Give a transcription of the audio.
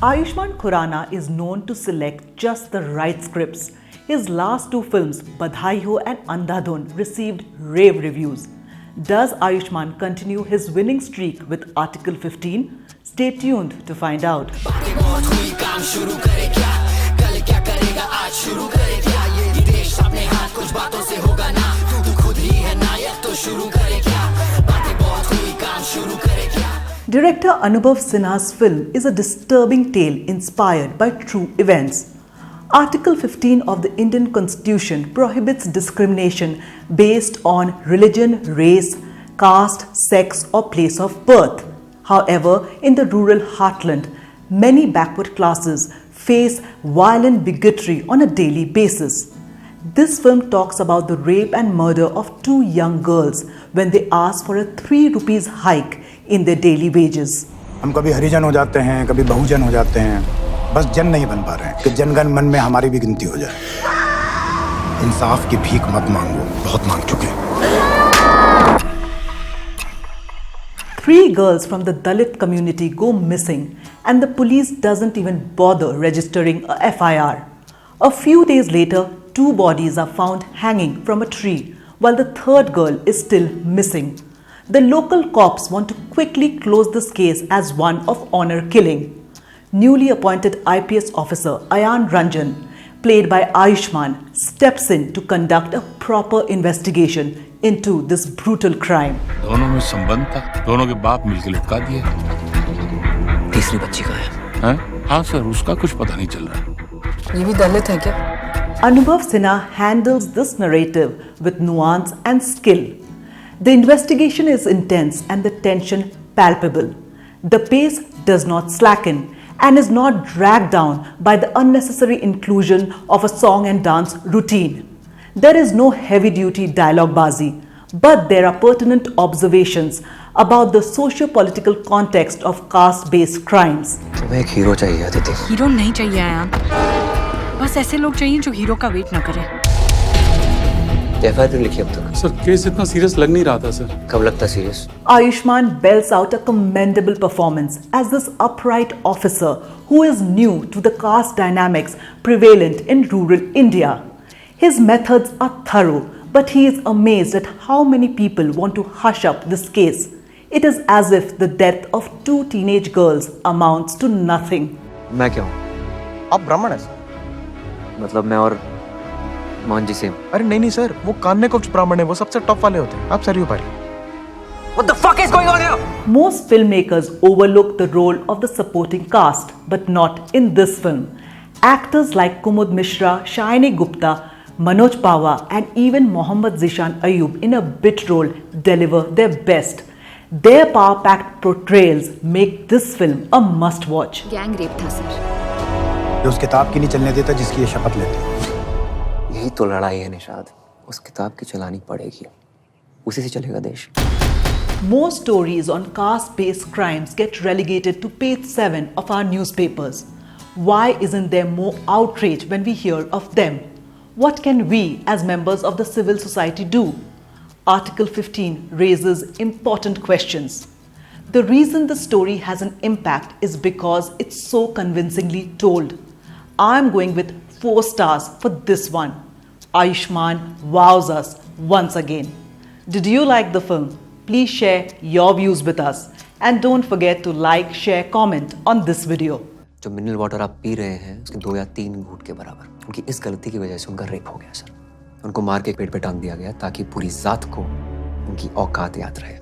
Ayushmann Khurrana is known to select just the right scripts. His last two films, Badhai Ho and Andhadhun, received rave reviews. Does Ayushmann continue his winning streak with Article 15? Stay tuned to find out. Director Anubhav Sinha's film is a disturbing tale inspired by true events. Article 15 of the Indian Constitution prohibits discrimination based on religion, race, caste, sex, or place of birth. However, in the rural heartland, many backward classes face violent bigotry on a daily basis. This film talks about the rape and murder of two young girls when they ask for a 3 rupees hike in their daily wages. हम कभी हरिजन हो जाते हैं, कभी बहुजन हो जाते हैं, बस जन नहीं बन पा रहे हैं कि जनगण मन में हमारी भी गिनती हो जाए। इंसाफ की भीख मत मांगो, बहुत मांग चुके हैं। 3 girls from the Dalit community go missing and the police doesn't even bother registering a FIR. A few days later, 2 bodies are found hanging from a tree while the 3rd girl is still missing. The local cops want to quickly close this case as one of honor killing. Newly appointed IPS officer Ayan Ranjan, played by Ayushmann, steps in to conduct a proper investigation into this brutal crime. दोनों में संबंध था, दोनों के बाप मिलकर लटका दिए। तीसरी बच्ची का है? हाँ सर, उसका कुछ पता नहीं चल रहा। ये भी दलित है क्या? Anubhav Sinha handles this narrative with nuance and skill. The investigation is intense and the tension palpable. The pace does not slacken and is not dragged down by the unnecessary inclusion of a song and dance routine. There is no heavy-duty dialogue bazi, but there are pertinent observations about the socio-political context of caste-based crimes. तुम्हें एक hero चाहिए Aditi. Hero नहीं चाहिए आयान, बस ऐसे लोग चाहिए जो हीरो का वेट न करें। एफआईआर लिखी अब तक? सर केस इतना सीरियस लग नहीं रहा था सर। कब लगता serious? Ayushmann belts out a commendable performance as this upright officer who is new to the caste dynamics prevalent in rural India. His methods are thorough, but he is amazed at how many people want to hush up this case. It is as if the death of 2 teenage girls amounts to nothing. मैं क्या हूँ? आप ब्राह्मण हैं sir? मतलब मैं और Mohan ji same? अरे नहीं सर, वो कान्य कुछ ब्राह्मण है, वो सबसे टॉप वाले होते हैं। आप सर ऊपर। What the fuck is going on here? Most filmmakers overlook the role of the supporting cast, but not in this film. Actors like Kumud Mishra, Shayani Gupta, Manoj Pahwa and even Mohammad Zishan Ayub in a bit role deliver their best. Their power-packed portrayals make this film a must-watch. Gang rape था sir. ये उस किताब की नहीं चलने देता जिसकी ये शपथ लेते हैं। यही तो लड़ाई है निशाद, उस किताब की चलानी पड़ेगी, उसी से चलेगा देश। More stories on caste-based crimes get relegated to page 7 of our newspapers. Why isn't there more outrage when we hear of them? What can we as members of the civil society do? Article 15 raises important questions. The reason the story has an impact is because it's so convincingly told. I'm going with 4 stars for this one. Ayushmann wows us once again. Did you like the film? Please share your views with us. And don't forget to like, share, comment on this video. जो mineral water आप P रहे हैं उसके 2 या 3 घूंट के बराबर। उनकी इस गलती की वजह से उनका रेप हो गया सर। उनको मार के पेट पे टांग दिया गया ताकि पूरी जात को उनकी औकात याद रहे।